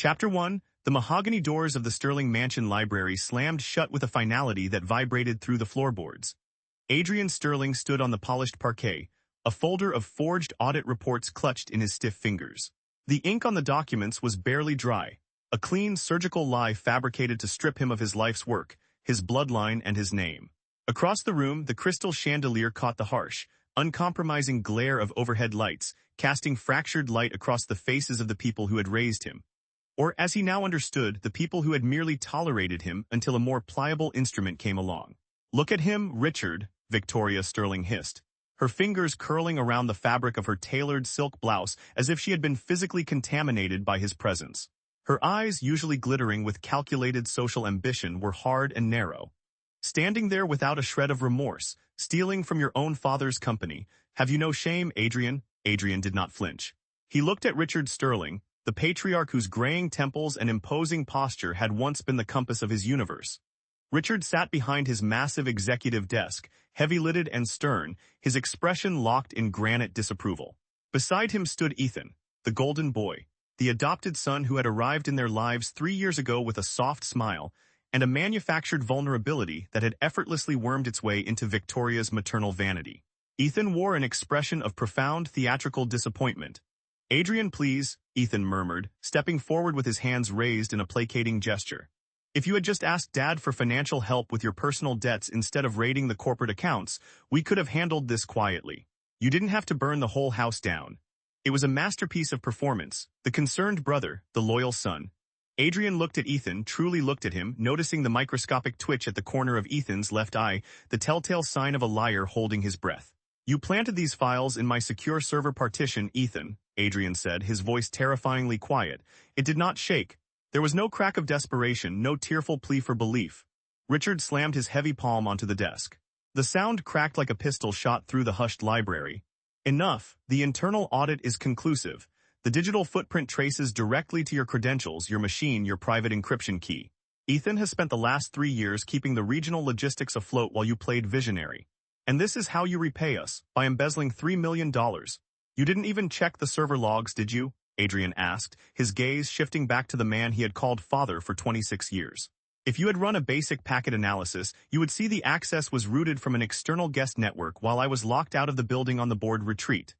Chapter 1. The mahogany doors of the Sterling Mansion library slammed shut with a finality that vibrated through the floorboards. Adrian Sterling stood on the polished parquet, a folder of forged audit reports clutched in his stiff fingers. The ink on the documents was barely dry, a clean surgical lie fabricated to strip him of his life's work, his bloodline and his name. Across the room, the crystal chandelier caught the harsh, uncompromising glare of overhead lights, casting fractured light across the faces of the people who had raised him. Or, as he now understood, the people who had merely tolerated him until a more pliable instrument came along. "Look at him, Richard," Victoria Sterling hissed, her fingers curling around the fabric of her tailored silk blouse as if she had been physically contaminated by his presence. Her eyes, usually glittering with calculated social ambition, were hard and narrow. "Standing there without a shred of remorse, stealing from your own father's company. Have you no shame, Adrian?" Adrian did not flinch. He looked at Richard Sterling, the patriarch whose graying temples and imposing posture had once been the compass of his universe. Richard sat behind his massive executive desk, heavy-lidded and stern, his expression locked in granite disapproval. Beside him stood Ethan, the golden boy, the adopted son who had arrived in their lives 3 years ago with a soft smile and a manufactured vulnerability that had effortlessly wormed its way into Victoria's maternal vanity. Ethan wore an expression of profound theatrical disappointment. "Adrian, please," Ethan murmured, stepping forward with his hands raised in a placating gesture. "If you had just asked Dad for financial help with your personal debts instead of raiding the corporate accounts, we could have handled this quietly. You didn't have to burn the whole house down." It was a masterpiece of performance, the concerned brother, the loyal son. Adrian looked at Ethan, truly looked at him, noticing the microscopic twitch at the corner of Ethan's left eye, the telltale sign of a liar holding his breath. "You planted these files in my secure server partition, Ethan," Adrian said, his voice terrifyingly quiet. It did not shake. There was no crack of desperation, no tearful plea for belief. Richard slammed his heavy palm onto the desk. The sound cracked like a pistol shot through the hushed library. "Enough. The internal audit is conclusive. The digital footprint traces directly to your credentials, your machine, your private encryption key. Ethan has spent the last 3 years keeping the regional logistics afloat while you played visionary. And this is how you repay us, by embezzling $3 million. You didn't even check the server logs, did you?" Adrian asked, his gaze shifting back to the man he had called father for 26 years. "If you had run a basic packet analysis, you would see the access was routed from an external guest network while I was locked out of the building on the board retreat."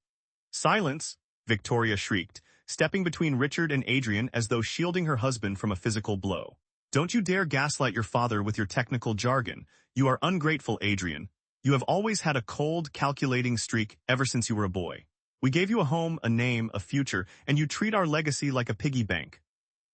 "Silence!" Victoria shrieked, stepping between Richard and Adrian as though shielding her husband from a physical blow. "Don't you dare gaslight your father with your technical jargon. You are ungrateful, Adrian. You have always had a cold, calculating streak ever since you were a boy. We gave you a home, a name, a future, and you treat our legacy like a piggy bank."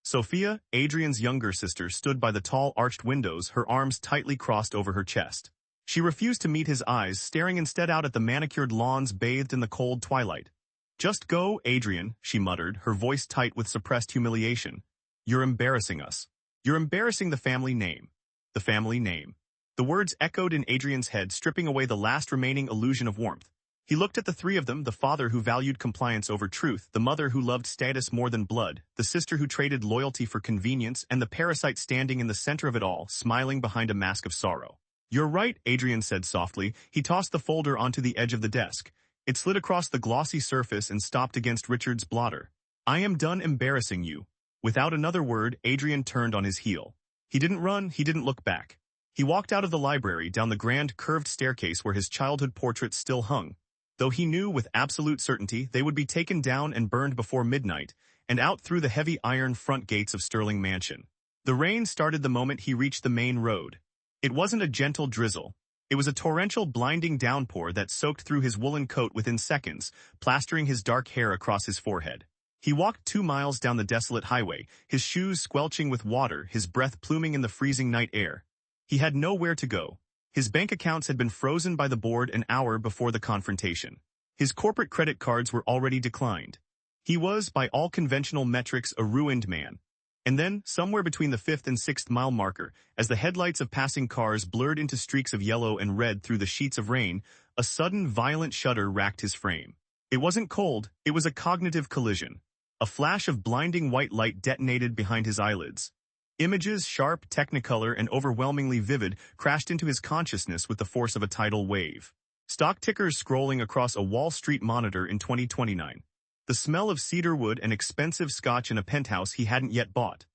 Sophia, Adrian's younger sister, stood by the tall arched windows, her arms tightly crossed over her chest. She refused to meet his eyes, staring instead out at the manicured lawns bathed in the cold twilight. "Just go, Adrian," she muttered, her voice tight with suppressed humiliation. "You're embarrassing us. You're embarrassing the family name. The family name." The words echoed in Adrian's head, stripping away the last remaining illusion of warmth. He looked at the three of them, the father who valued compliance over truth, the mother who loved status more than blood, the sister who traded loyalty for convenience, and the parasite standing in the center of it all, smiling behind a mask of sorrow. "You're right," Adrian said softly. He tossed the folder onto the edge of the desk. It slid across the glossy surface and stopped against Richard's blotter. "I am done embarrassing you." Without another word, Adrian turned on his heel. He didn't run, he didn't look back. He walked out of the library, down the grand curved staircase where his childhood portraits still hung. Though he knew with absolute certainty they would be taken down and burned before midnight, and out through the heavy iron front gates of Sterling Mansion. The rain started the moment he reached the main road. It wasn't a gentle drizzle. It was a torrential, blinding downpour that soaked through his woolen coat within seconds, plastering his dark hair across his forehead. He walked 2 miles down the desolate highway, his shoes squelching with water, his breath pluming in the freezing night air. He had nowhere to go. His bank accounts had been frozen by the board an hour before the confrontation. His corporate credit cards were already declined. He was, by all conventional metrics, a ruined man. And then, somewhere between the 5th and 6th mile marker, as the headlights of passing cars blurred into streaks of yellow and red through the sheets of rain, a sudden violent shudder racked his frame. It wasn't cold, it was a cognitive collision. A flash of blinding white light detonated behind his eyelids. Images, sharp, technicolor, and overwhelmingly vivid, crashed into his consciousness with the force of a tidal wave. Stock tickers scrolling across a Wall Street monitor in 2029. The smell of cedarwood and expensive scotch in a penthouse he hadn't yet bought.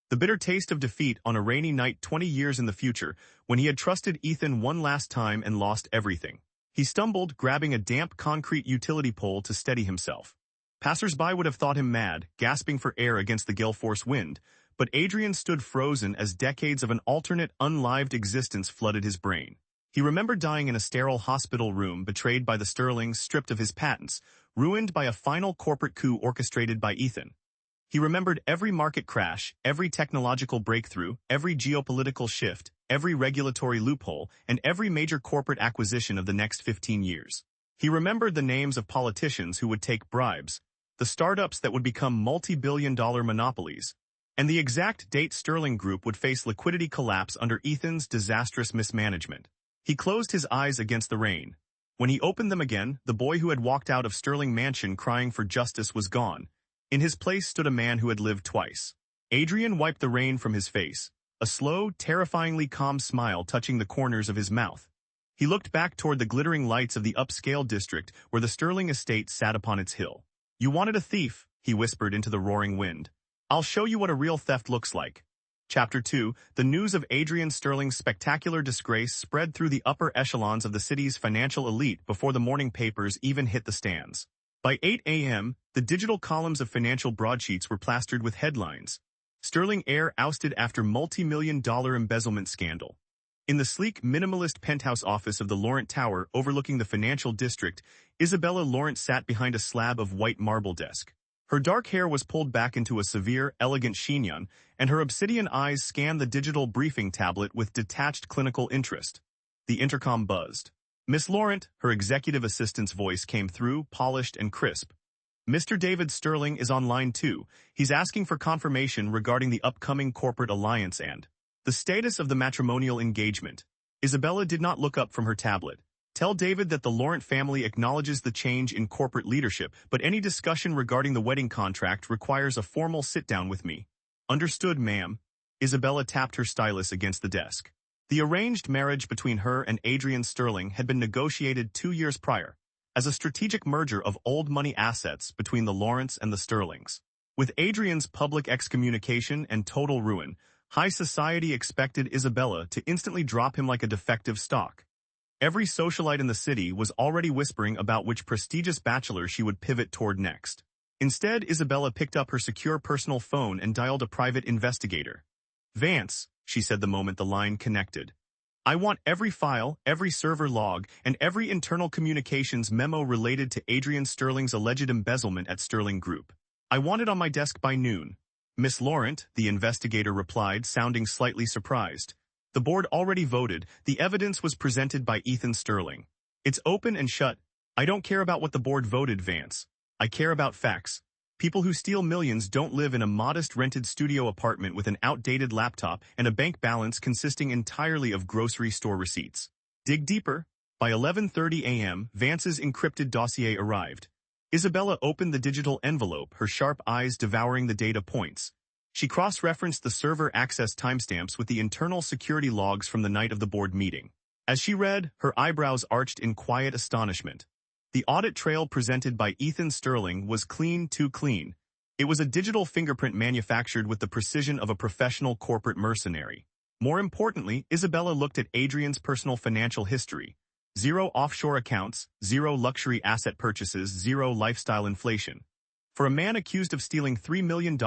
The bitter taste of defeat on a rainy night 20 years in the future, when he had trusted Ethan one last time and lost everything. He stumbled, grabbing a damp concrete utility pole to steady himself. Passers-by would have thought him mad, gasping for air against the gale force wind, but Adrian stood frozen as decades of an alternate, unlived existence flooded his brain. He remembered dying in a sterile hospital room, betrayed by the Sterlings, stripped of his patents, ruined by a final corporate coup orchestrated by Ethan. He remembered every market crash, every technological breakthrough, every geopolitical shift, every regulatory loophole, and every major corporate acquisition of the next 15 years. He remembered the names of politicians who would take bribes, the startups that would become multi-billion-dollar monopolies, and the exact date Sterling Group would face liquidity collapse under Ethan's disastrous mismanagement. He closed his eyes against the rain. When he opened them again, the boy who had walked out of Sterling Mansion crying for justice was gone. In his place stood a man who had lived twice. Adrian wiped the rain from his face, a slow, terrifyingly calm smile touching the corners of his mouth. He looked back toward the glittering lights of the upscale district where the Sterling estate sat upon its hill. "You wanted a thief," he whispered into the roaring wind. "I'll show you what a real theft looks like." Chapter 2, the news of Adrian Sterling's spectacular disgrace spread through the upper echelons of the city's financial elite before the morning papers even hit the stands. By 8 a.m., the digital columns of financial broadsheets were plastered with headlines. Sterling heir ousted after multi-million-dollar embezzlement scandal. In the sleek, minimalist penthouse office of the Laurent Tower overlooking the financial district, Isabella Laurent sat behind a slab of white marble desk. Her dark hair was pulled back into a severe, elegant chignon, and her obsidian eyes scanned the digital briefing tablet with detached clinical interest. The intercom buzzed. "Miss Laurent," her executive assistant's voice came through, polished and crisp. "Mr. David Sterling is on line 2. He's asking for confirmation regarding the upcoming corporate alliance and the status of the matrimonial engagement." Isabella did not look up from her tablet. "Tell David that the Laurent family acknowledges the change in corporate leadership, but any discussion regarding the wedding contract requires a formal sit-down with me." "Understood, ma'am." Isabella tapped her stylus against the desk. The arranged marriage between her and Adrian Sterling had been negotiated 2 years prior, as a strategic merger of old money assets between the Laurents and the Sterlings. With Adrian's public excommunication and total ruin, high society expected Isabella to instantly drop him like a defective stock. Every socialite in the city was already whispering about which prestigious bachelor she would pivot toward next. Instead, Isabella picked up her secure personal phone and dialed a private investigator. "Vance," she said the moment the line connected. "I want every file, every server log, and every internal communications memo related to Adrian Sterling's alleged embezzlement at Sterling Group. I want it on my desk by noon." "Miss Laurent," the investigator replied, sounding slightly surprised. "The board already voted. The evidence was presented by Ethan Sterling. It's open and shut. I don't care about what the board voted, Vance. I care about facts. People who steal millions don't live in a modest rented studio apartment with an outdated laptop and a bank balance consisting entirely of grocery store receipts. Dig deeper." By 11:30 a.m., Vance's encrypted dossier arrived. Isabella opened the digital envelope, her sharp eyes devouring the data points. She cross-referenced the server access timestamps with the internal security logs from the night of the board meeting. As she read, her eyebrows arched in quiet astonishment. The audit trail presented by Ethan Sterling was clean, too clean. It was a digital fingerprint manufactured with the precision of a professional corporate mercenary. More importantly, Isabella looked at Adrian's personal financial history. 0 offshore accounts, 0 luxury asset purchases, 0 lifestyle inflation. For a man accused of stealing $3 million,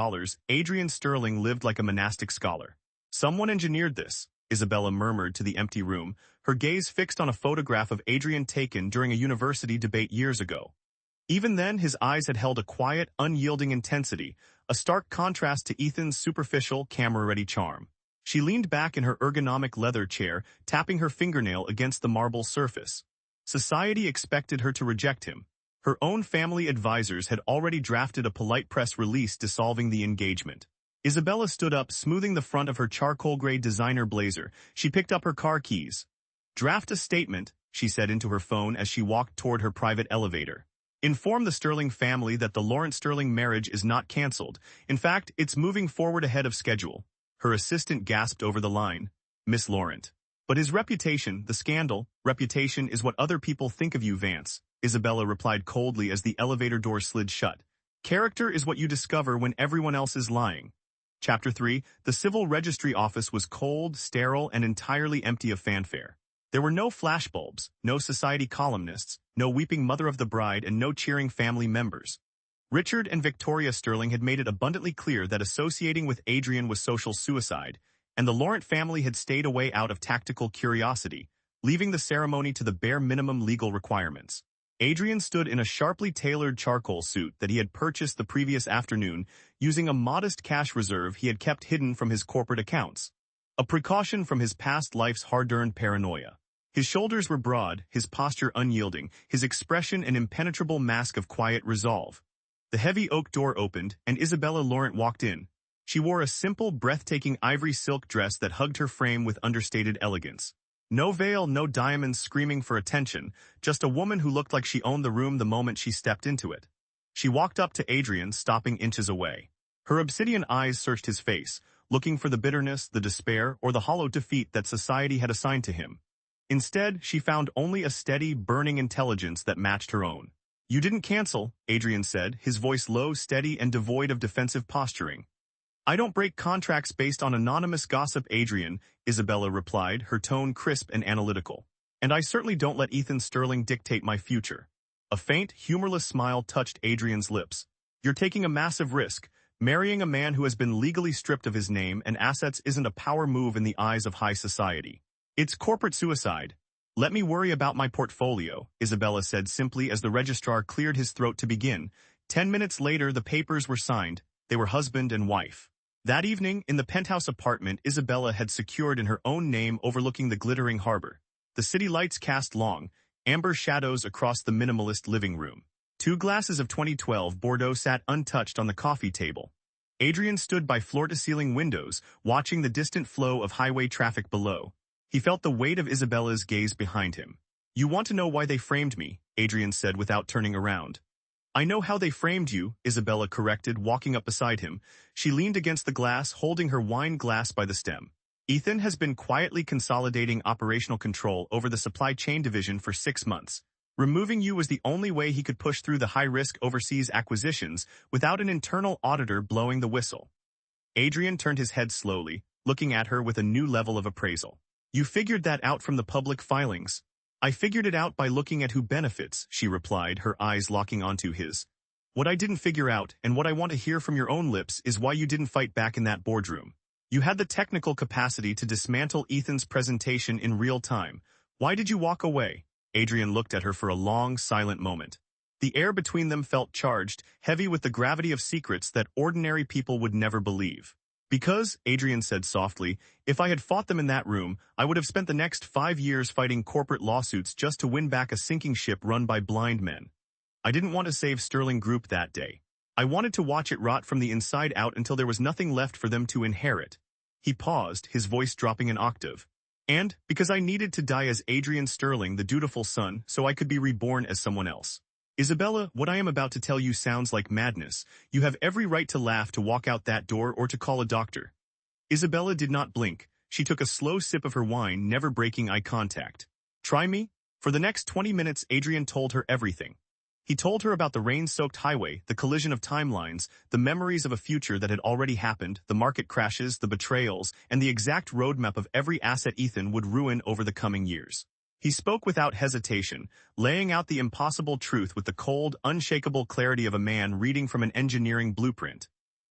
Adrian Sterling lived like a monastic scholar. "Someone engineered this," Isabella murmured to the empty room, her gaze fixed on a photograph of Adrian taken during a university debate years ago. Even then, his eyes had held a quiet, unyielding intensity, a stark contrast to Ethan's superficial, camera-ready charm. She leaned back in her ergonomic leather chair, tapping her fingernail against the marble surface. Society expected her to reject him. Her own family advisors had already drafted a polite press release dissolving the engagement. Isabella stood up, smoothing the front of her charcoal-gray designer blazer. She picked up her car keys. "Draft a statement," she said into her phone as she walked toward her private elevator. "Inform the Sterling family that the Laurent Sterling marriage is not cancelled. In fact, it's moving forward ahead of schedule." Her assistant gasped over the line. "Miss Laurent." "But his reputation, the scandal, reputation is what other people think of you, Vance," Isabella replied coldly as the elevator door slid shut. Character is what you discover when everyone else is lying. Chapter 3, the civil registry office was cold, sterile, and entirely empty of fanfare. There were no flashbulbs, no society columnists, no weeping mother of the bride, and no cheering family members. Richard and Victoria Sterling had made it abundantly clear that associating with Adrian was social suicide, and the Laurent family had stayed away out of tactical curiosity, leaving the ceremony to the bare minimum legal requirements. Adrian stood in a sharply tailored charcoal suit that he had purchased the previous afternoon, using a modest cash reserve he had kept hidden from his corporate accounts. A precaution from his past life's hard-earned paranoia. His shoulders were broad, his posture unyielding, his expression an impenetrable mask of quiet resolve. The heavy oak door opened, and Isabella Laurent walked in. She wore a simple, breathtaking ivory silk dress that hugged her frame with understated elegance. No veil, no diamonds screaming for attention, just a woman who looked like she owned the room the moment she stepped into it. She walked up to Adrian, stopping inches away. Her obsidian eyes searched his face, looking for the bitterness, the despair, or the hollow defeat that society had assigned to him. Instead, she found only a steady, burning intelligence that matched her own. "You didn't cancel," Adrian said, his voice low, steady, and devoid of defensive posturing. "I don't break contracts based on anonymous gossip, Adrian," Isabella replied, her tone crisp and analytical. "And I certainly don't let Ethan Sterling dictate my future." A faint, humorless smile touched Adrian's lips. "You're taking a massive risk. Marrying a man who has been legally stripped of his name and assets isn't a power move in the eyes of high society. It's corporate suicide." "Let me worry about my portfolio," Isabella said simply as the registrar cleared his throat to begin. 10 minutes later, the papers were signed. They were husband and wife. That evening, in the penthouse apartment Isabella had secured in her own name overlooking the glittering harbor. The city lights cast long, amber shadows across the minimalist living room. 2 glasses of 2012 Bordeaux sat untouched on the coffee table. Adrian stood by floor-to-ceiling windows, watching the distant flow of highway traffic below. He felt the weight of Isabella's gaze behind him. "You want to know why they framed me," Adrian said without turning around. "I know how they framed you," Isabella corrected, walking up beside him. She leaned against the glass, holding her wine glass by the stem. "Ethan has been quietly consolidating operational control over the supply chain division for 6 months. Removing you was the only way he could push through the high-risk overseas acquisitions without an internal auditor blowing the whistle." Adrian turned his head slowly, looking at her with a new level of appraisal. "You figured that out from the public filings." "I figured it out by looking at who benefits," she replied, her eyes locking onto his. "What I didn't figure out, and what I want to hear from your own lips, is why you didn't fight back in that boardroom. You had the technical capacity to dismantle Ethan's presentation in real time. Why did you walk away?" Adrian looked at her for a long, silent moment. The air between them felt charged, heavy with the gravity of secrets that ordinary people would never believe. "Because," Adrian said softly, "if I had fought them in that room, I would have spent the next 5 years fighting corporate lawsuits just to win back a sinking ship run by blind men. I didn't want to save Sterling Group that day. I wanted to watch it rot from the inside out until there was nothing left for them to inherit." He paused, his voice dropping an octave. "And, because I needed to die as Adrian Sterling, the dutiful son, so I could be reborn as someone else. Isabella, what I am about to tell you sounds like madness. You have every right to laugh, to walk out that door, or to call a doctor." Isabella did not blink. She took a slow sip of her wine, never breaking eye contact. "Try me?" For the next 20 minutes, Adrian told her everything. He told her about the rain-soaked highway, the collision of timelines, the memories of a future that had already happened, the market crashes, the betrayals, and the exact roadmap of every asset Ethan would ruin over the coming years. He spoke without hesitation, laying out the impossible truth with the cold, unshakable clarity of a man reading from an engineering blueprint.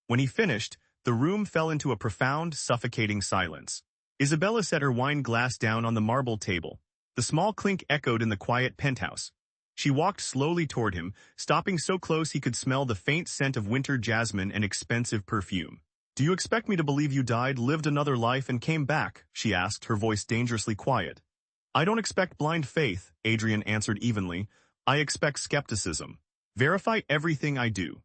When he finished, the room fell into a profound, suffocating silence. Isabella set her wine glass down on the marble table. The small clink echoed in the quiet penthouse. She walked slowly toward him, stopping so close he could smell the faint scent of winter jasmine and expensive perfume. "Do you expect me to believe you died, lived another life, and came back?" she asked, her voice dangerously quiet. "I don't expect blind faith," Adrian answered evenly. "I expect skepticism. Verify everything I do."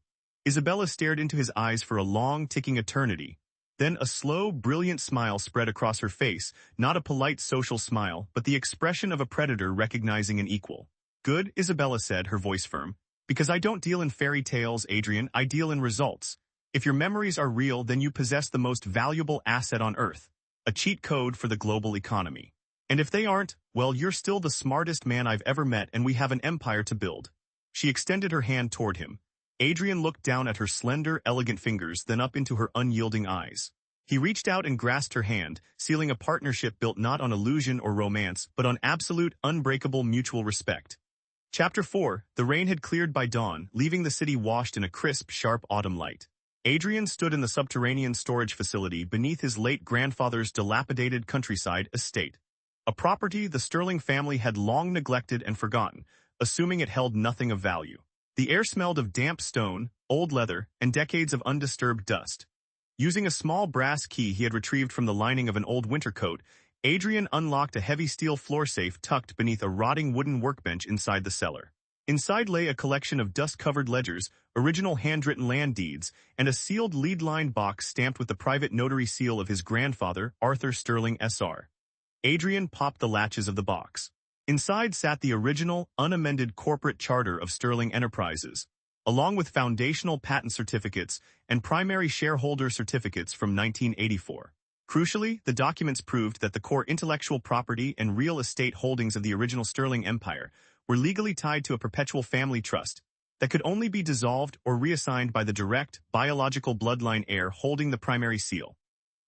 Isabella stared into his eyes for a long, ticking eternity. Then a slow, brilliant smile spread across her face, not a polite social smile, but the expression of a predator recognizing an equal. "Good," Isabella said, her voice firm. "Because I don't deal in fairy tales, Adrian, I deal in results. If your memories are real, then you possess the most valuable asset on Earth, a cheat code for the global economy. And if they aren't, well, you're still the smartest man I've ever met, and we have an empire to build." She extended her hand toward him. Adrian looked down at her slender, elegant fingers, then up into her unyielding eyes. He reached out and grasped her hand, sealing a partnership built not on illusion or romance, but on absolute, unbreakable mutual respect. Chapter 4. The rain had cleared by dawn, leaving the city washed in a crisp, sharp autumn light. Adrian stood in the subterranean storage facility beneath his late grandfather's dilapidated countryside estate. A property the Sterling family had long neglected and forgotten, assuming it held nothing of value. The air smelled of damp stone, old leather, and decades of undisturbed dust. Using a small brass key he had retrieved from the lining of an old winter coat, Adrian unlocked a heavy steel floor safe tucked beneath a rotting wooden workbench inside the cellar. Inside lay a collection of dust-covered ledgers, original handwritten land deeds, and a sealed lead-lined box stamped with the private notary seal of his grandfather, Arthur Sterling Sr. Adrian popped the latches of the box. Inside sat the original, unamended corporate charter of Sterling Enterprises, along with foundational patent certificates and primary shareholder certificates from 1984. Crucially, the documents proved that the core intellectual property and real estate holdings of the original Sterling Empire were legally tied to a perpetual family trust that could only be dissolved or reassigned by the direct, biological bloodline heir holding the primary seal.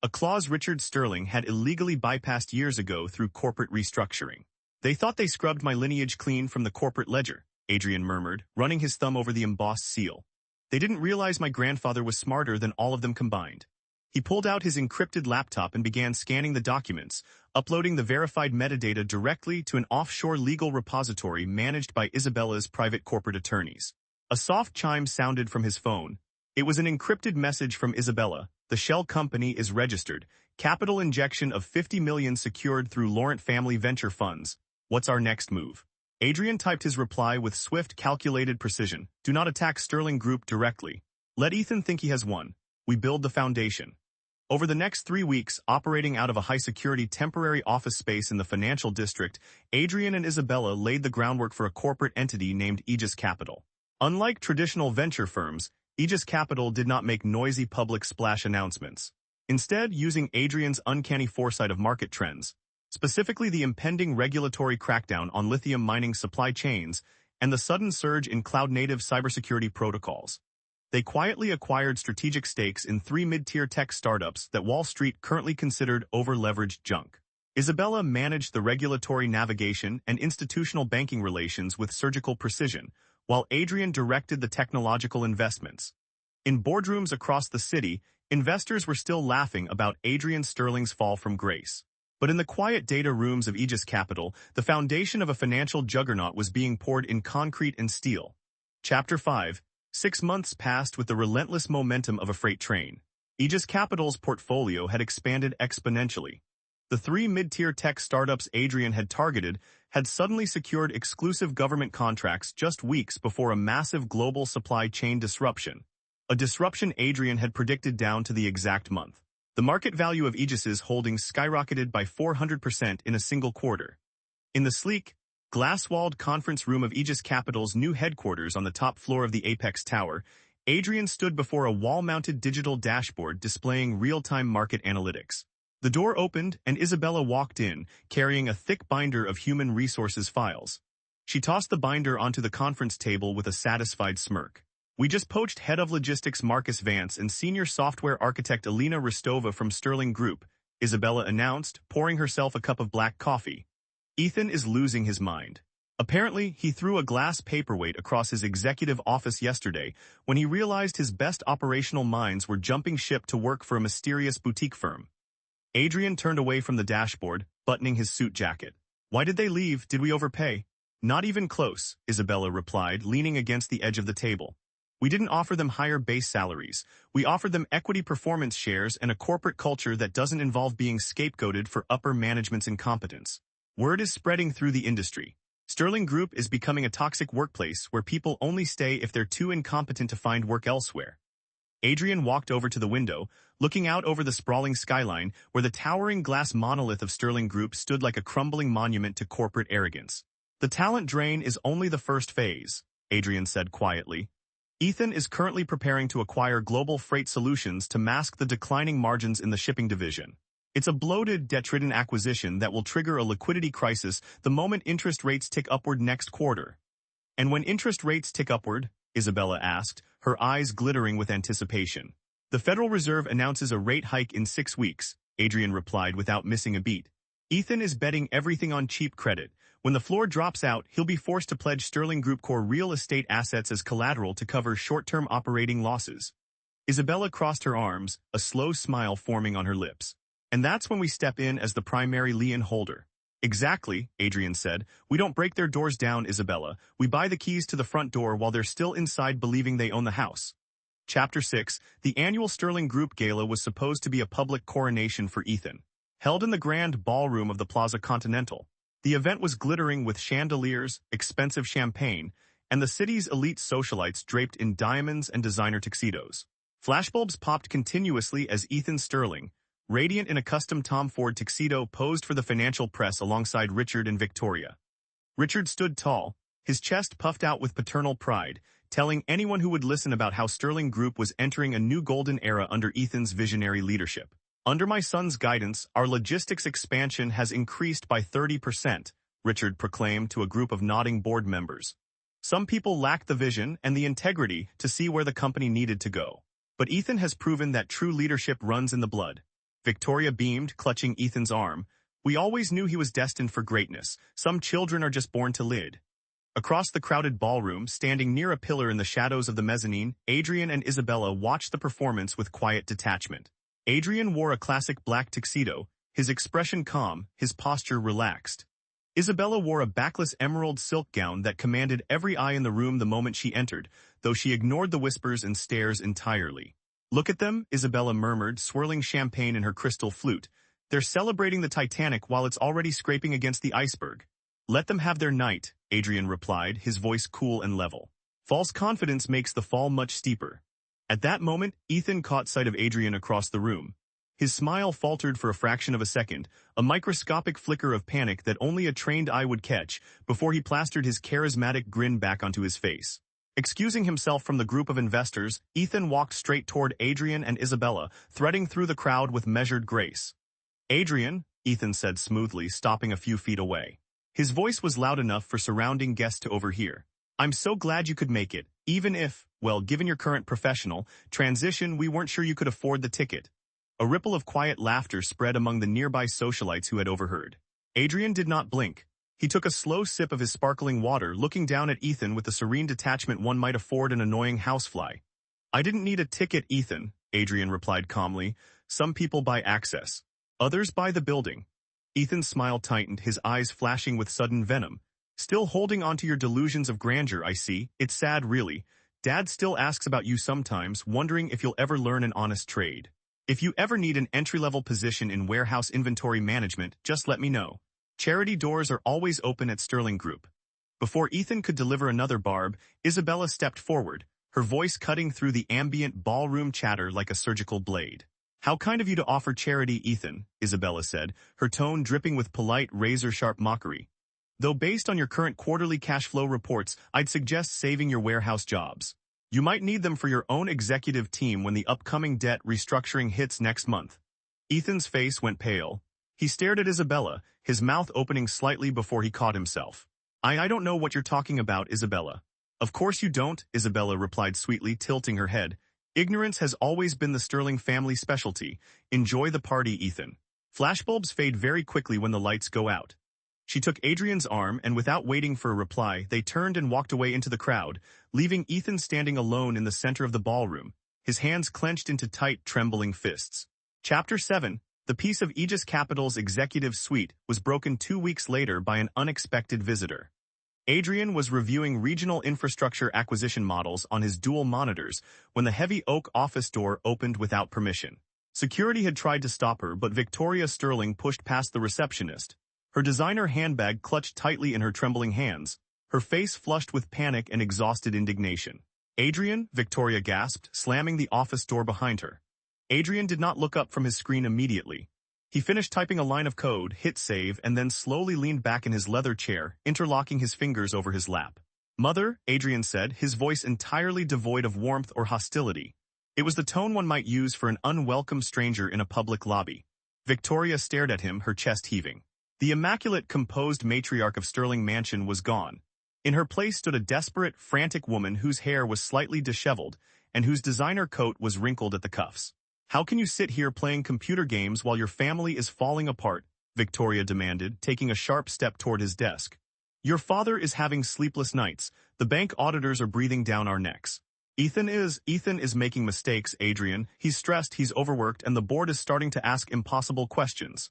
A clause Richard Sterling had illegally bypassed years ago through corporate restructuring. "They thought they scrubbed my lineage clean from the corporate ledger," Adrian murmured, running his thumb over the embossed seal. "They didn't realize my grandfather was smarter than all of them combined." He pulled out his encrypted laptop and began scanning the documents, uploading the verified metadata directly to an offshore legal repository managed by Isabella's private corporate attorneys. A soft chime sounded from his phone. It was an encrypted message from Isabella. "The shell company is registered. Capital injection of $50 million secured through Laurent family venture funds. What's our next move?" Adrian typed his reply with swift, calculated precision. "Do not attack Sterling Group directly. Let Ethan think he has won. We build the foundation." Over the next 3 weeks, operating out of a high-security temporary office space in the financial district, Adrian and Isabella laid the groundwork for a corporate entity named Aegis Capital. Unlike traditional venture firms, Aegis Capital did not make noisy public splash announcements. Instead, using Adrian's uncanny foresight of market trends, specifically the impending regulatory crackdown on lithium mining supply chains and the sudden surge in cloud-native cybersecurity protocols, they quietly acquired strategic stakes in 3 mid-tier tech startups that Wall Street currently considered over-leveraged junk. Isabella managed the regulatory navigation and institutional banking relations with surgical precision, while Adrian directed the technological investments. In boardrooms across the city, investors were still laughing about Adrian Sterling's fall from grace. But in the quiet data rooms of Aegis Capital, the foundation of a financial juggernaut was being poured in concrete and steel. Chapter 5. 6 months passed with the relentless momentum of a freight train. Aegis Capital's portfolio had expanded exponentially. The 3 mid-tier tech startups Adrian had targeted had suddenly secured exclusive government contracts just weeks before a massive global supply chain disruption. A disruption Adrian had predicted down to the exact month. The market value of Aegis's holdings skyrocketed by 400% in a single quarter. In the sleek, glass-walled conference room of Aegis Capital's new headquarters on the top floor of the Apex Tower, Adrian stood before a wall-mounted digital dashboard displaying real-time market analytics. The door opened and Isabella walked in, carrying a thick binder of human resources files. She tossed the binder onto the conference table with a satisfied smirk. "We just poached head of logistics Marcus Vance and senior software architect Alina Rostova from Sterling Group," Isabella announced, pouring herself a cup of black coffee. "Ethan is losing his mind. Apparently, he threw a glass paperweight across his executive office yesterday when he realized his best operational minds were jumping ship to work for a mysterious boutique firm." Adrian turned away from the dashboard, buttoning his suit jacket. "Why did they leave? Did we overpay?" "Not even close," Isabella replied, leaning against the edge of the table. "We didn't offer them higher base salaries. We offered them equity performance shares and a corporate culture that doesn't involve being scapegoated for upper management's incompetence. Word is spreading through the industry. Sterling Group is becoming a toxic workplace where people only stay if they're too incompetent to find work elsewhere." Adrian walked over to the window, looking out over the sprawling skyline where the towering glass monolith of Sterling Group stood like a crumbling monument to corporate arrogance. "The talent drain is only the first phase," Adrian said quietly. "Ethan is currently preparing to acquire Global Freight Solutions to mask the declining margins in the shipping division. It's a bloated, debt-ridden acquisition that will trigger a liquidity crisis the moment interest rates tick upward next quarter. And when interest rates tick upward, Isabella asked, her eyes glittering with anticipation. The Federal Reserve announces a rate hike in 6 weeks, Adrian replied without missing a beat. Ethan is betting everything on cheap credit. When the floor drops out, he'll be forced to pledge Sterling Group core real estate assets as collateral to cover short-term operating losses. Isabella crossed her arms, a slow smile forming on her lips. And that's when we step in as the primary lien holder. Exactly, Adrian said. We don't break their doors down, Isabella. We buy the keys to the front door while they're still inside believing they own the house. Chapter 6, the annual Sterling Group Gala was supposed to be a public coronation for Ethan. Held in the grand ballroom of the Plaza Continental. The event was glittering with chandeliers, expensive champagne, and the city's elite socialites draped in diamonds and designer tuxedos. Flashbulbs popped continuously as Ethan Sterling, radiant in a custom Tom Ford tuxedo, posed for the financial press alongside Richard and Victoria. Richard stood tall, his chest puffed out with paternal pride, telling anyone who would listen about how Sterling Group was entering a new golden era under Ethan's visionary leadership. Under my son's guidance, our logistics expansion has increased by 30%, Richard proclaimed to a group of nodding board members. Some people lacked the vision and the integrity to see where the company needed to go. But Ethan has proven that true leadership runs in the blood. Victoria beamed, clutching Ethan's arm. We always knew he was destined for greatness. Some children are just born to lead. Across the crowded ballroom, standing near a pillar in the shadows of the mezzanine, Adrian and Isabella watched the performance with quiet detachment. Adrian wore a classic black tuxedo, his expression calm, his posture relaxed. Isabella wore a backless emerald silk gown that commanded every eye in the room the moment she entered, though she ignored the whispers and stares entirely. Look at them, Isabella murmured, swirling champagne in her crystal flute. They're celebrating the Titanic while it's already scraping against the iceberg. Let them have their night, Adrian replied, his voice cool and level. False confidence makes the fall much steeper. At that moment, Ethan caught sight of Adrian across the room. His smile faltered for a fraction of a second, a microscopic flicker of panic that only a trained eye would catch, before he plastered his charismatic grin back onto his face. Excusing himself from the group of investors, Ethan walked straight toward Adrian and Isabella, threading through the crowd with measured grace. Adrian, Ethan said smoothly, stopping a few feet away. His voice was loud enough for surrounding guests to overhear. I'm so glad you could make it, even if, well, given your current professional transition, we weren't sure you could afford the ticket. A ripple of quiet laughter spread among the nearby socialites who had overheard. Adrian did not blink. He took a slow sip of his sparkling water, looking down at Ethan with the serene detachment one might afford an annoying housefly. I didn't need a ticket, Ethan, Adrian replied calmly. Some people buy access. Others buy the building. Ethan's smile tightened, his eyes flashing with sudden venom. Still holding on to your delusions of grandeur, I see. It's sad, really. Dad still asks about you sometimes, wondering if you'll ever learn an honest trade. If you ever need an entry-level position in warehouse inventory management, just let me know. Charity doors are always open at Sterling Group. Before Ethan could deliver another barb, Isabella stepped forward, her voice cutting through the ambient ballroom chatter like a surgical blade. How kind of you to offer charity, Ethan, Isabella said, her tone dripping with polite, razor-sharp mockery. Though based on your current quarterly cash flow reports, I'd suggest saving your warehouse jobs. You might need them for your own executive team when the upcoming debt restructuring hits next month. Ethan's face went pale. He stared at Isabella, his mouth opening slightly before he caught himself. I don't know what you're talking about, Isabella. Of course you don't, Isabella replied sweetly, tilting her head. Ignorance has always been the Sterling family specialty. Enjoy the party, Ethan. Flashbulbs fade very quickly when the lights go out. She took Adrian's arm, and without waiting for a reply, they turned and walked away into the crowd, leaving Ethan standing alone in the center of the ballroom, his hands clenched into tight, trembling fists. Chapter 7. The peace of Aegis Capital's executive suite was broken 2 weeks later by an unexpected visitor. Adrian was reviewing regional infrastructure acquisition models on his dual monitors when the heavy oak office door opened without permission. Security had tried to stop her, but Victoria Sterling pushed past the receptionist. Her designer handbag clutched tightly in her trembling hands, her face flushed with panic and exhausted indignation. Adrian, Victoria gasped, slamming the office door behind her. Adrian did not look up from his screen immediately. He finished typing a line of code, hit save, and then slowly leaned back in his leather chair, interlocking his fingers over his lap. Mother, Adrian said, his voice entirely devoid of warmth or hostility. It was the tone one might use for an unwelcome stranger in a public lobby. Victoria stared at him, her chest heaving. The immaculate, composed matriarch of Sterling Mansion was gone. In her place stood a desperate, frantic woman whose hair was slightly disheveled and whose designer coat was wrinkled at the cuffs. "How can you sit here playing computer games while your family is falling apart?" Victoria demanded, taking a sharp step toward his desk. "Your father is having sleepless nights. The bank auditors are breathing down our necks. Ethan is making mistakes, Adrian. He's stressed, he's overworked, and the board is starting to ask impossible questions."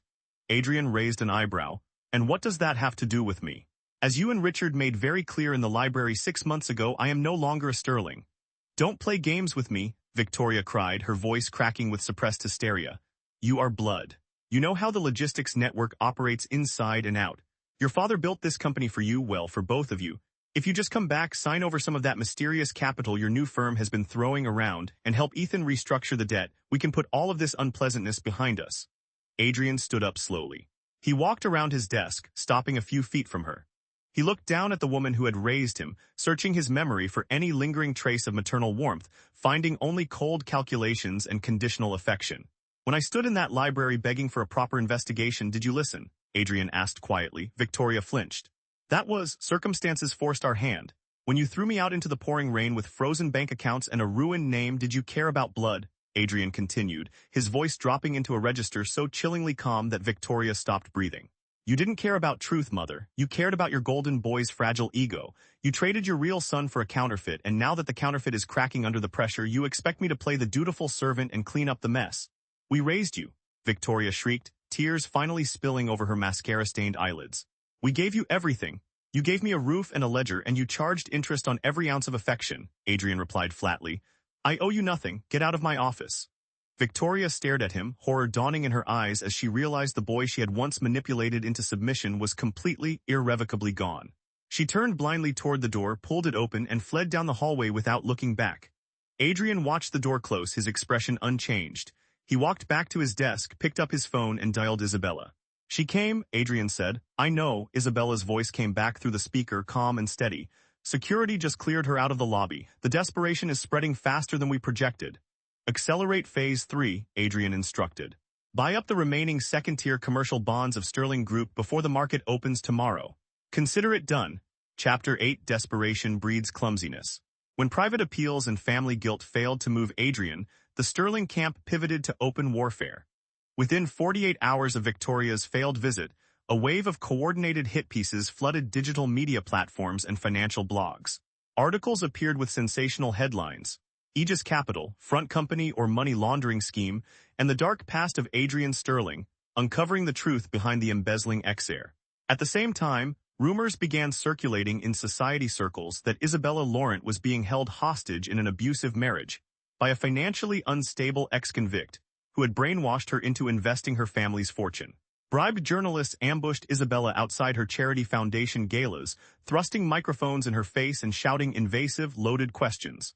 Adrian raised an eyebrow. "And what does that have to do with me? As you and Richard made very clear in the library 6 months ago, I am no longer a Sterling." "Don't play games with me," Victoria cried, her voice cracking with suppressed hysteria. "You are blood. You know how the logistics network operates inside and out. Your father built this company for you, well, for both of you. If you just come back, sign over some of that mysterious capital your new firm has been throwing around, and help Ethan restructure the debt, we can put all of this unpleasantness behind us." Adrian stood up slowly. He walked around his desk, stopping a few feet from her. He looked down at the woman who had raised him, searching his memory for any lingering trace of maternal warmth, finding only cold calculations and conditional affection. "When I stood in that library begging for a proper investigation, did you listen?" Adrian asked quietly. Victoria flinched. "That was, circumstances forced our hand. When you threw me out into the pouring rain with frozen bank accounts and a ruined name, did you care about blood?" Adrian continued, his voice dropping into a register so chillingly calm that Victoria stopped breathing. "You didn't care about truth, Mother. You cared about your golden boy's fragile ego. You traded your real son for a counterfeit, and now that the counterfeit is cracking under the pressure, you expect me to play the dutiful servant and clean up the mess. We raised you," Victoria shrieked, tears finally spilling over her mascara-stained eyelids. "We gave you everything. You gave me a roof and a ledger, and you charged interest on every ounce of affection," Adrian replied flatly. "I owe you nothing. Get out of my office." Victoria stared at him, horror dawning in her eyes as she realized the boy she had once manipulated into submission was completely, irrevocably gone. She turned blindly toward the door, pulled it open, and fled down the hallway without looking back. Adrian watched the door close, his expression unchanged. He walked back to his desk, picked up his phone, and dialed Isabella. "She came," Adrian said. "I know," Isabella's voice came back through the speaker, calm and steady. "Security just cleared her out of the lobby. The desperation is spreading faster than we projected." "Accelerate Phase 3, Adrian instructed. "Buy up the remaining second-tier commercial bonds of Sterling Group before the market opens tomorrow. Consider it done." Chapter 8 Desperation Breeds Clumsiness. When private appeals and family guilt failed to move Adrian, the Sterling camp pivoted to open warfare. Within 48 hours of Victoria's failed visit, a wave of coordinated hit pieces flooded digital media platforms and financial blogs. Articles appeared with sensational headlines: Aegis Capital, front company or money laundering scheme, and the dark past of Adrian Sterling, uncovering the truth behind the embezzling ex-heir. At the same time, rumors began circulating in society circles that Isabella Laurent was being held hostage in an abusive marriage by a financially unstable ex-convict who had brainwashed her into investing her family's fortune. Bribed journalists ambushed Isabella outside her charity foundation galas, thrusting microphones in her face and shouting invasive, loaded questions.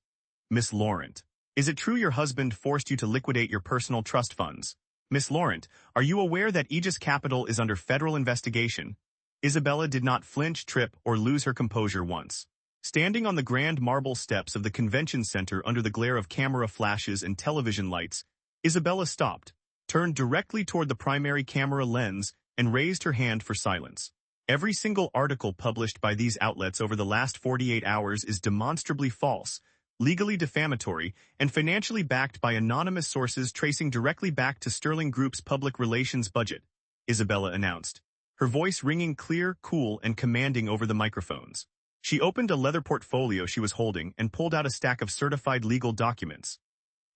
"Miss Laurent, is it true your husband forced you to liquidate your personal trust funds? Miss Laurent, are you aware that Aegis Capital is under federal investigation?" Isabella did not flinch, trip, or lose her composure once. Standing on the grand marble steps of the convention center under the glare of camera flashes and television lights, Isabella stopped, turned directly toward the primary camera lens, and raised her hand for silence. Every single article published by these outlets over the last 48 hours is demonstrably false, legally defamatory, and financially backed by anonymous sources tracing directly back to Sterling Group's public relations budget, Isabella announced, her voice ringing clear, cool, and commanding over the microphones. She opened a leather portfolio she was holding and pulled out a stack of certified legal documents.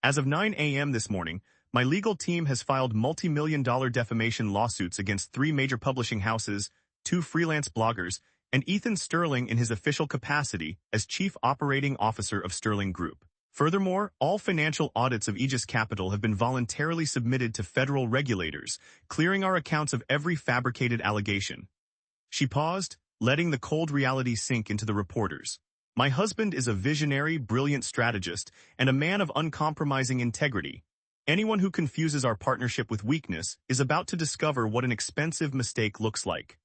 "As of 9 a.m. this morning, my legal team has filed multi-million-dollar defamation lawsuits against 3 major publishing houses, 2 freelance bloggers, and Ethan Sterling in his official capacity as Chief Operating Officer of Sterling Group. Furthermore, all financial audits of Aegis Capital have been voluntarily submitted to federal regulators, clearing our accounts of every fabricated allegation." She paused, letting the cold reality sink into the reporters. "My husband is a visionary, brilliant strategist and a man of uncompromising integrity. Anyone who confuses our partnership with weakness is about to discover what an expensive mistake looks like."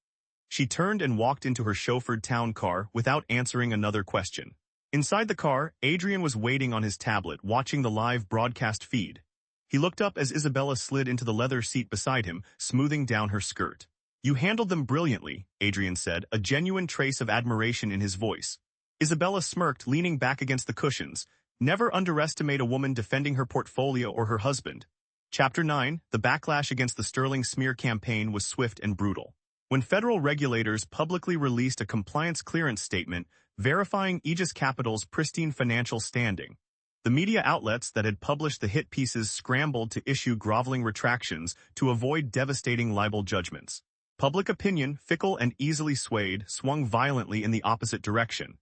She turned and walked into her chauffeured town car without answering another question. Inside the car, Adrian was waiting on his tablet, watching the live broadcast feed. He looked up as Isabella slid into the leather seat beside him, smoothing down her skirt. You handled them brilliantly, Adrian said, a genuine trace of admiration in his voice. Isabella smirked, leaning back against the cushions. Never underestimate a woman defending her portfolio or her husband. Chapter 9, the backlash against the Sterling smear campaign was swift and brutal. When federal regulators publicly released a compliance clearance statement verifying Aegis Capital's pristine financial standing, the media outlets that had published the hit pieces scrambled to issue groveling retractions to avoid devastating libel judgments. Public opinion, fickle and easily swayed, swung violently in the opposite direction.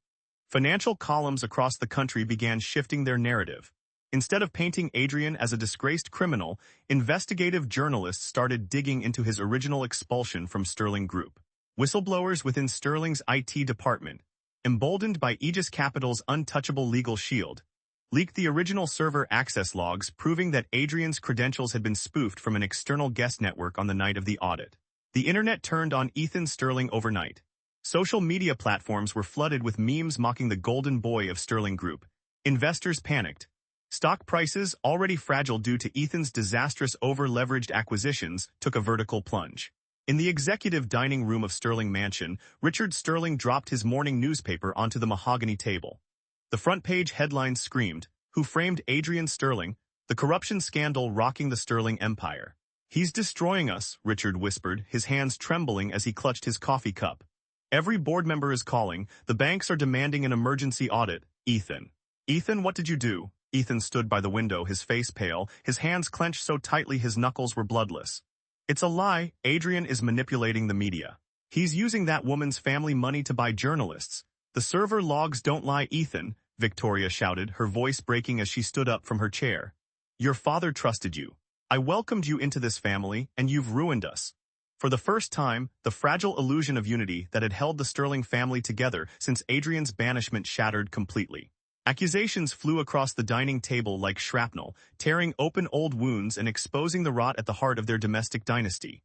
Financial columns across the country began shifting their narrative. Instead of painting Adrian as a disgraced criminal, investigative journalists started digging into his original expulsion from Sterling Group. Whistleblowers within Sterling's IT department, emboldened by Aegis Capital's untouchable legal shield, leaked the original server access logs proving that Adrian's credentials had been spoofed from an external guest network on the night of the audit. The internet turned on Ethan Sterling overnight. Social media platforms were flooded with memes mocking the golden boy of Sterling Group. Investors panicked. Stock prices, already fragile due to Ethan's disastrous over-leveraged acquisitions, took a vertical plunge. In the executive dining room of Sterling Mansion, Richard Sterling dropped his morning newspaper onto the mahogany table. The front-page headline screamed, "Who framed Adrian Sterling? The corruption scandal rocking the Sterling empire." "He's destroying us," Richard whispered, his hands trembling as he clutched his coffee cup. "Every board member is calling. The banks are demanding an emergency audit. Ethan. Ethan, what did you do?" Ethan stood by the window, his face pale, his hands clenched so tightly his knuckles were bloodless. "It's a lie. Adrian is manipulating the media. He's using that woman's family money to buy journalists. The server logs don't lie, Ethan," Victoria shouted, her voice breaking as she stood up from her chair. "Your father trusted you. I welcomed you into this family, and you've ruined us." For the first time, the fragile illusion of unity that had held the Sterling family together since Adrian's banishment shattered completely. Accusations flew across the dining table like shrapnel, tearing open old wounds and exposing the rot at the heart of their domestic dynasty.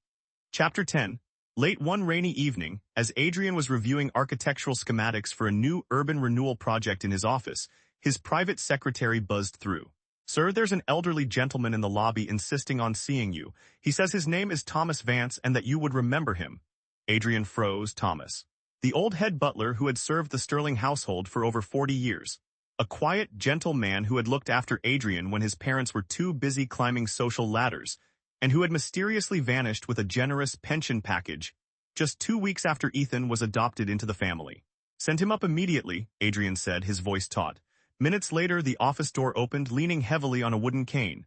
Chapter 10. Late one rainy evening, as Adrian was reviewing architectural schematics for a new urban renewal project in his office, his private secretary buzzed through. "Sir, there's an elderly gentleman in the lobby insisting on seeing you. He says his name is Thomas Vance and that you would remember him." Adrian froze. Thomas. The old head butler who had served the Sterling household for over 40 years. A quiet, gentle man who had looked after Adrian when his parents were too busy climbing social ladders, and who had mysteriously vanished with a generous pension package just 2 weeks after Ethan was adopted into the family. "Send him up immediately," Adrian said, his voice taut. Minutes later, the office door opened, leaning heavily on a wooden cane.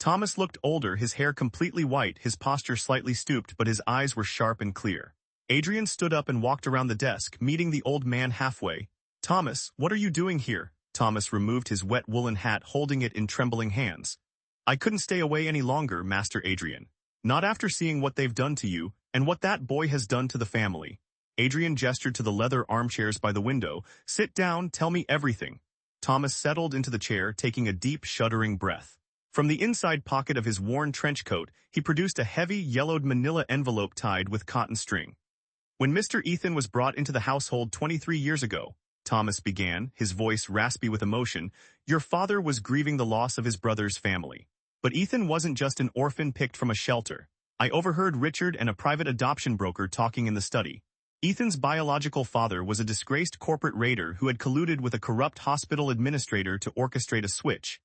Thomas looked older, his hair completely white, his posture slightly stooped, but his eyes were sharp and clear. Adrian stood up and walked around the desk, meeting the old man halfway. "Thomas, what are you doing here?" Thomas removed his wet woolen hat, holding it in trembling hands. "I couldn't stay away any longer, Master Adrian. Not after seeing what they've done to you, and what that boy has done to the family." Adrian gestured to the leather armchairs by the window. "Sit down, tell me everything." Thomas settled into the chair, taking a deep, shuddering breath. From the inside pocket of his worn trench coat, he produced a heavy, yellowed manila envelope tied with cotton string. "When Mr. Ethan was brought into the household 23 years ago, Thomas began, his voice raspy with emotion, your father was grieving the loss of his brother's family. But Ethan wasn't just an orphan picked from a shelter. I overheard Richard and a private adoption broker talking in the study. Ethan's biological father was a disgraced corporate raider who had colluded with a corrupt hospital administrator to orchestrate a switch."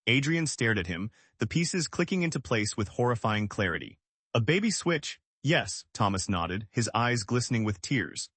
Adrian stared at him, the pieces clicking into place with horrifying clarity. "A baby switch?" "Yes," Thomas nodded, his eyes glistening with tears.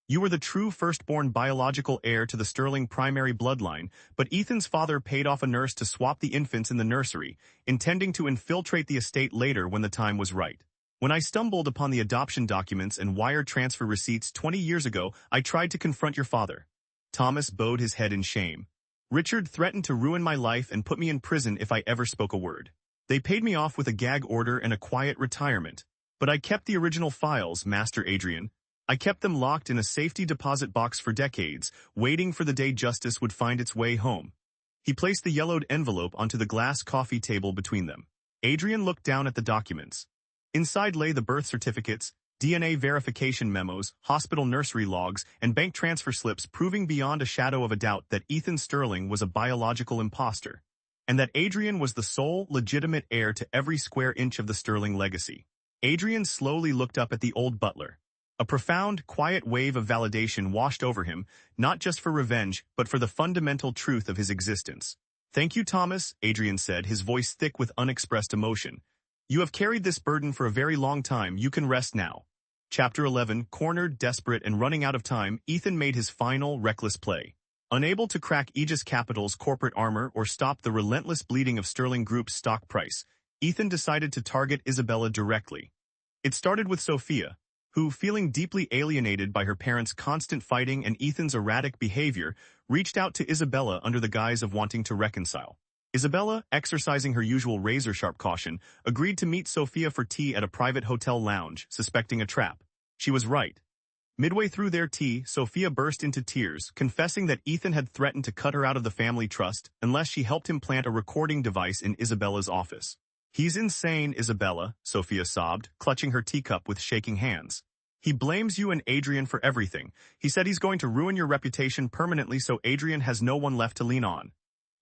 "You were the true firstborn biological heir to the Sterling primary bloodline, but Ethan's father paid off a nurse to swap the infants in the nursery, intending to infiltrate the estate later when the time was right. When I stumbled upon the adoption documents and wire transfer receipts 20 years ago, I tried to confront your father." Thomas bowed his head in shame. "Richard threatened to ruin my life and put me in prison if I ever spoke a word. They paid me off with a gag order and a quiet retirement. But I kept the original files, Master Adrian. I kept them locked in a safety deposit box for decades, waiting for the day justice would find its way home." He placed the yellowed envelope onto the glass coffee table between them. Adrian looked down at the documents. Inside lay the birth certificates, DNA verification memos, hospital nursery logs, and bank transfer slips proving beyond a shadow of a doubt that Ethan Sterling was a biological imposter, and that Adrian was the sole legitimate heir to every square inch of the Sterling legacy. Adrian slowly looked up at the old butler. A profound, quiet wave of validation washed over him, not just for revenge, but for the fundamental truth of his existence. "Thank you, Thomas," Adrian said, his voice thick with unexpressed emotion. "You have carried this burden for a very long time. You can rest now." Chapter 11, cornered, desperate, and running out of time, Ethan made his final, reckless play. Unable to crack Aegis Capital's corporate armor or stop the relentless bleeding of Sterling Group's stock price, Ethan decided to target Isabella directly. It started with Sophia, who, feeling deeply alienated by her parents' constant fighting and Ethan's erratic behavior, reached out to Isabella under the guise of wanting to reconcile. Isabella, exercising her usual razor-sharp caution, agreed to meet Sophia for tea at a private hotel lounge, suspecting a trap. She was right. Midway through their tea, Sophia burst into tears, confessing that Ethan had threatened to cut her out of the family trust unless she helped him plant a recording device in Isabella's office. "He's insane, Isabella," Sophia sobbed, clutching her teacup with shaking hands. "He blames you and Adrian for everything. He said he's going to ruin your reputation permanently so Adrian has no one left to lean on."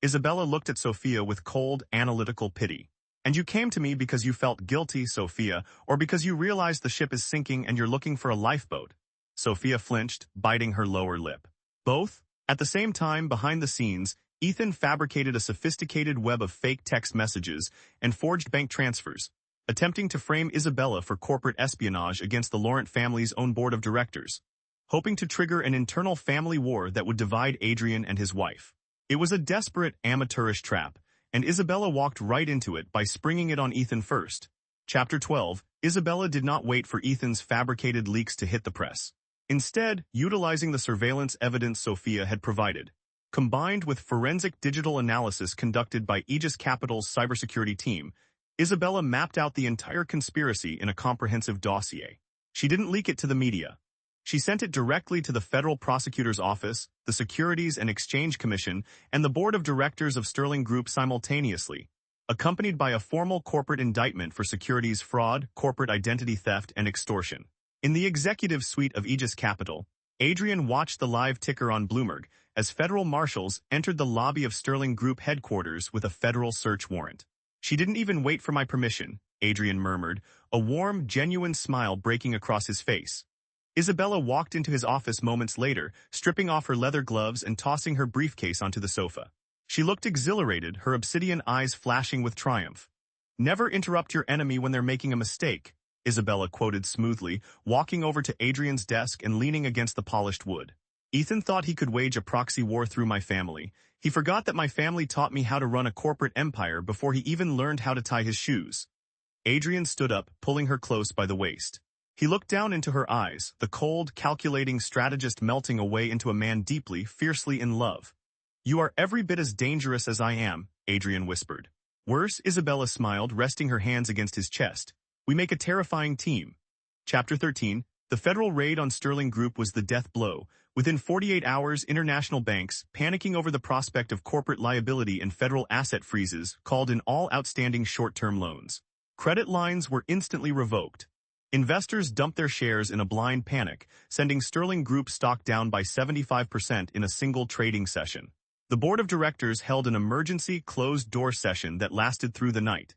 Isabella looked at Sophia with cold, analytical pity. "And you came to me because you felt guilty, Sophia, or because you realized the ship is sinking and you're looking for a lifeboat?" Sophia flinched, biting her lower lip. "Both?" At the same time, behind the scenes, Ethan fabricated a sophisticated web of fake text messages and forged bank transfers, attempting to frame Isabella for corporate espionage against the Laurent family's own board of directors, hoping to trigger an internal family war that would divide Adrian and his wife. It was a desperate, amateurish trap, and Isabella walked right into it by springing it on Ethan first. Chapter 12, Isabella did not wait for Ethan's fabricated leaks to hit the press. Instead, utilizing the surveillance evidence Sophia had provided, combined with forensic digital analysis conducted by Aegis Capital's cybersecurity team, Isabella mapped out the entire conspiracy in a comprehensive dossier. She didn't leak it to the media. She sent it directly to the Federal Prosecutor's Office, the Securities and Exchange Commission, and the Board of Directors of Sterling Group simultaneously, accompanied by a formal corporate indictment for securities fraud, corporate identity theft, and extortion. In the executive suite of Aegis Capital, Adrian watched the live ticker on Bloomberg as federal marshals entered the lobby of Sterling Group headquarters with a federal search warrant. "She didn't even wait for my permission," Adrian murmured, a warm, genuine smile breaking across his face. Isabella walked into his office moments later, stripping off her leather gloves and tossing her briefcase onto the sofa. She looked exhilarated, her obsidian eyes flashing with triumph. "Never interrupt your enemy when they're making a mistake," Isabella quoted smoothly, walking over to Adrian's desk and leaning against the polished wood. "Ethan thought he could wage a proxy war through my family. He forgot that my family taught me how to run a corporate empire before he even learned how to tie his shoes." Adrian stood up, pulling her close by the waist. He looked down into her eyes, the cold, calculating strategist melting away into a man deeply, fiercely in love. "You are every bit as dangerous as I am," Adrian whispered. "Worse," Isabella smiled, resting her hands against his chest. "We make a terrifying team." Chapter 13, the federal raid on Sterling Group was the death blow. Within 48 hours, international banks, panicking over the prospect of corporate liability and federal asset freezes, called in all outstanding short-term loans. Credit lines were instantly revoked. Investors dumped their shares in a blind panic, sending Sterling Group stock down by 75% in a single trading session. The board of directors held an emergency closed-door session that lasted through the night.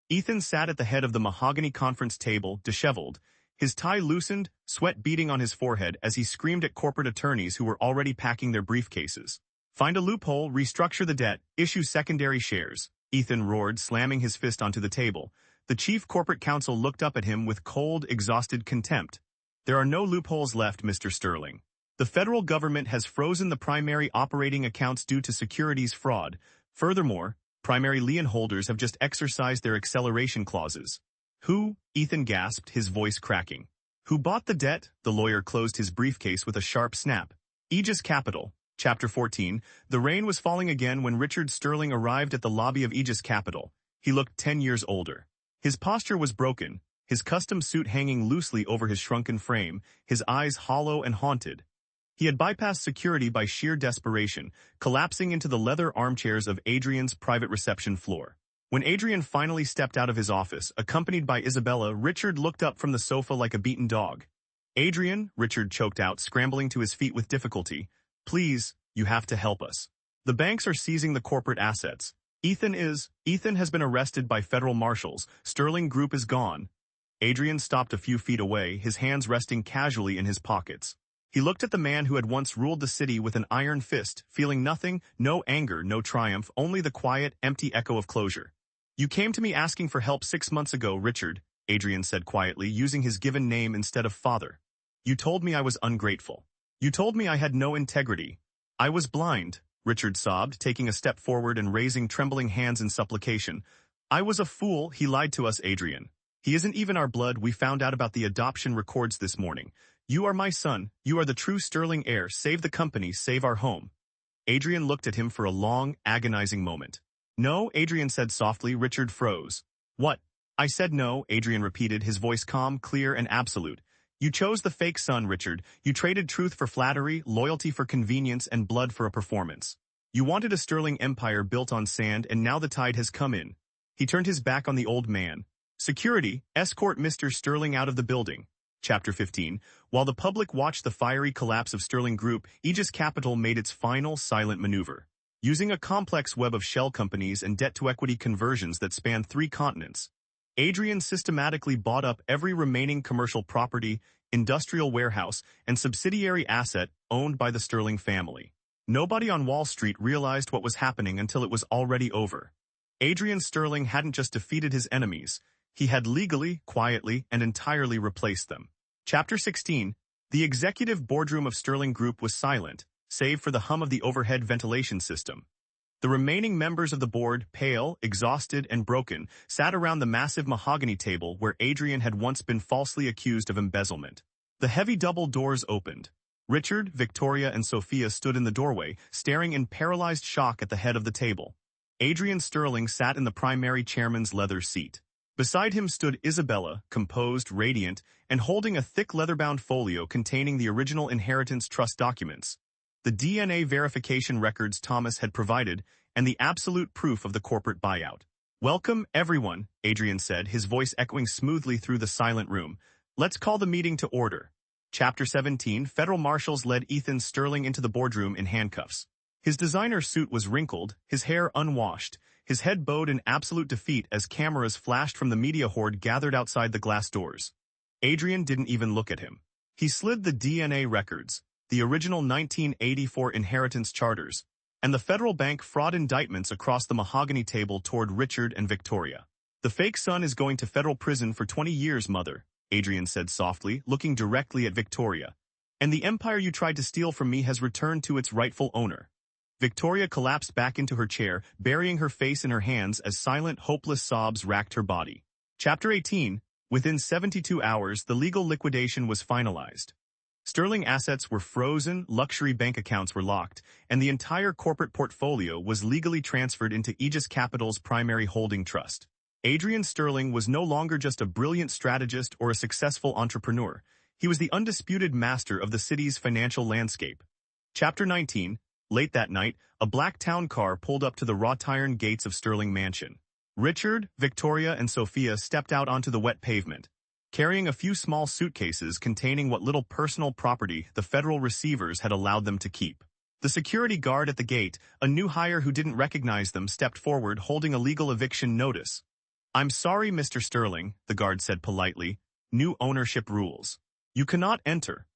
Ethan sat at the head of the mahogany conference table, disheveled, his tie loosened, sweat beading on his forehead as he screamed at corporate attorneys who were already packing their briefcases. "Find a loophole, restructure the debt, issue secondary shares," Ethan roared, slamming his fist onto the table. The chief corporate counsel looked up at him with cold, exhausted contempt. "There are no loopholes left, Mr. Sterling. The federal government has frozen the primary operating accounts due to securities fraud. Furthermore, primary lien holders have just exercised their acceleration clauses." "Who?" Ethan gasped, his voice cracking. "Who bought the debt?" The lawyer closed his briefcase with a sharp snap. Aegis Capital. Chapter 14. The rain was falling again when Richard Sterling arrived at the lobby of Aegis Capital. He looked 10 years older. His posture was broken, his custom suit hanging loosely over his shrunken frame, his eyes hollow and haunted. He had bypassed security by sheer desperation, collapsing into the leather armchairs of Adrian's private reception floor. When Adrian finally stepped out of his office, accompanied by Isabella, Richard looked up from the sofa like a beaten dog. "Adrian," Richard choked out, scrambling to his feet with difficulty. "Please, you have to help us. The banks are seizing the corporate assets. Ethan has been arrested by federal marshals. Sterling Group is gone." Adrian stopped a few feet away, his hands resting casually in his pockets. He looked at the man who had once ruled the city with an iron fist, feeling nothing, no anger, no triumph, only the quiet, empty echo of closure. "You came to me asking for help 6 months ago, Richard," Adrian said quietly, using his given name instead of father. "You told me I was ungrateful. You told me I had no integrity. I was blind," Richard sobbed, taking a step forward and raising trembling hands in supplication. "I was a fool, he lied to us, Adrian. He isn't even our blood, we found out about the adoption records this morning. You are my son, you are the true Sterling heir, save the company, save our home." Adrian looked at him for a long, agonizing moment. "No," Adrian said softly. Richard froze. "What?" "I said no," Adrian repeated, his voice calm, clear, and absolute. "You chose the fake son, Richard. You traded truth for flattery, loyalty for convenience, and blood for a performance. You wanted a Sterling empire built on sand, and now the tide has come in." He turned his back on the old man. "Security, escort Mr. Sterling out of the building." Chapter 15. While the public watched the fiery collapse of Sterling Group, Aegis Capital made its final silent maneuver. Using a complex web of shell companies and debt-to-equity conversions that spanned 3 continents, Adrian systematically bought up every remaining commercial property, industrial warehouse, and subsidiary asset owned by the Sterling family. Nobody on Wall Street realized what was happening until it was already over. Adrian Sterling hadn't just defeated his enemies, he had legally, quietly, and entirely replaced them. Chapter 16. The executive boardroom of Sterling Group was silent, save for the hum of the overhead ventilation system. The remaining members of the board, pale, exhausted, and broken, sat around the massive mahogany table where Adrian had once been falsely accused of embezzlement. The heavy double doors opened. Richard, Victoria, and Sophia stood in the doorway, staring in paralyzed shock at the head of the table. Adrian Sterling sat in the primary chairman's leather seat. Beside him stood Isabella, composed, radiant, and holding a thick leather-bound folio containing the original inheritance trust documents, the DNA verification records Thomas had provided, and the absolute proof of the corporate buyout. "Welcome, everyone," Adrian said, his voice echoing smoothly through the silent room. "Let's call the meeting to order." Chapter 17. Federal marshals led Ethan Sterling into the boardroom in handcuffs. His designer suit was wrinkled, his hair unwashed, his head bowed in absolute defeat as cameras flashed from the media horde gathered outside the glass doors. Adrian didn't even look at him. He slid the DNA records, the original 1984 inheritance charters, and the federal bank fraud indictments across the mahogany table toward Richard and Victoria. "The fake son is going to federal prison for 20 years, Mother," Adrian said softly, looking directly at Victoria. "And the empire you tried to steal from me has returned to its rightful owner." Victoria collapsed back into her chair, burying her face in her hands as silent, hopeless sobs racked her body. Chapter 18. Within 72 hours, the legal liquidation was finalized. Sterling assets were frozen, luxury bank accounts were locked, and the entire corporate portfolio was legally transferred into Aegis Capital's primary holding trust. Adrian Sterling was no longer just a brilliant strategist or a successful entrepreneur. He was the undisputed master of the city's financial landscape. Chapter 19. Late that night, a black town car pulled up to the wrought iron gates of Sterling Mansion. Richard, Victoria, and Sophia stepped out onto the wet pavement, carrying a few small suitcases containing what little personal property the federal receivers had allowed them to keep. The security guard at the gate, a new hire who didn't recognize them, stepped forward holding a legal eviction notice. "I'm sorry, Mr. Sterling," the guard said politely. "New ownership rules. You cannot enter."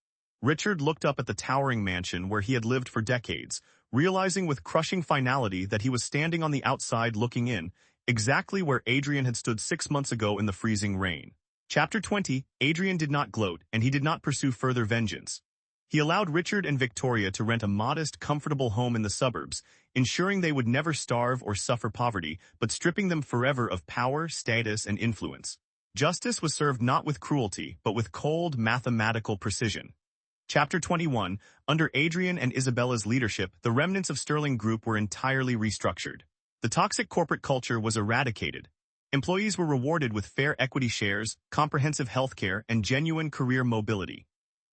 Richard looked up at the towering mansion where he had lived for decades, realizing with crushing finality that he was standing on the outside looking in, exactly where Adrian had stood 6 months ago in the freezing rain. Chapter 20. Adrian did not gloat, and he did not pursue further vengeance. He allowed Richard and Victoria to rent a modest, comfortable home in the suburbs, ensuring they would never starve or suffer poverty, but stripping them forever of power, status, and influence. Justice was served not with cruelty, but with cold, mathematical precision. Chapter 21. Under Adrian and Isabella's leadership, the remnants of Sterling Group were entirely restructured. The toxic corporate culture was eradicated. Employees were rewarded with fair equity shares, comprehensive health care, and genuine career mobility.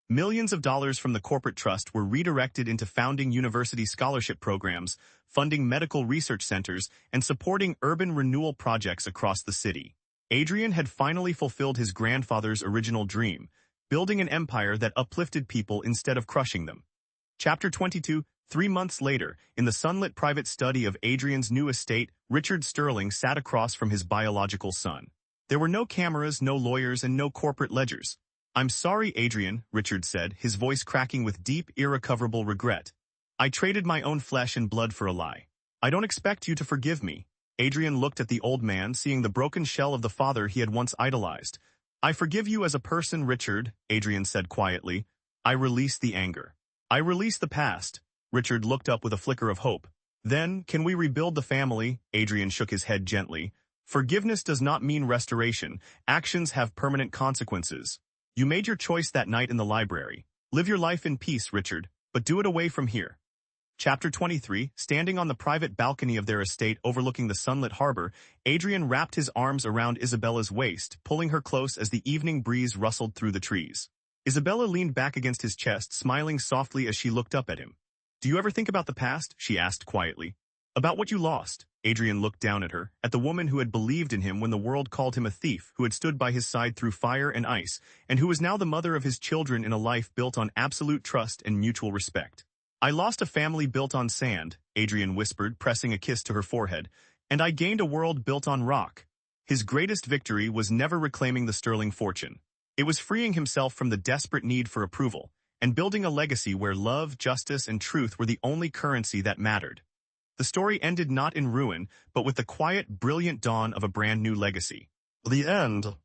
Millions of dollars from the corporate trust were redirected into founding university scholarship programs, funding medical research centers, and supporting urban renewal projects across the city. Adrian had finally fulfilled his grandfather's original dream, building an empire that uplifted people instead of crushing them. Chapter 22. 3 months later, in the sunlit private study of Adrian's new estate, Richard Sterling sat across from his biological son. There were no cameras, no lawyers, and no corporate ledgers. I'm sorry, Adrian, Richard said, his voice cracking with deep, irrecoverable regret. I traded my own flesh and blood for a lie. I don't expect you to forgive me. Adrian looked at the old man, seeing the broken shell of the father he had once idolized. I forgive you as a person, Richard, Adrian said quietly. I release the anger. I release the past. Richard looked up with a flicker of hope. Then, can we rebuild the family? Adrian shook his head gently. Forgiveness does not mean restoration. Actions have permanent consequences. You made your choice that night in the library. Live your life in peace, Richard, but do it away from here. Chapter 23, standing on the private balcony of their estate overlooking the sunlit harbor, Adrian wrapped his arms around Isabella's waist, pulling her close as the evening breeze rustled through the trees. Isabella leaned back against his chest, smiling softly as she looked up at him. Do you ever think about the past? She asked quietly. About what you lost. Adrian looked down at her, at the woman who had believed in him when the world called him a thief, who had stood by his side through fire and ice, and who was now the mother of his children in a life built on absolute trust and mutual respect. I lost a family built on sand, Adrian whispered, pressing a kiss to her forehead, and I gained a world built on rock. His greatest victory was never reclaiming the Sterling fortune. It was freeing himself from the desperate need for approval, and building a legacy where love, justice, and truth were the only currency that mattered. The story ended not in ruin, but with the quiet, brilliant dawn of a brand new legacy. The end.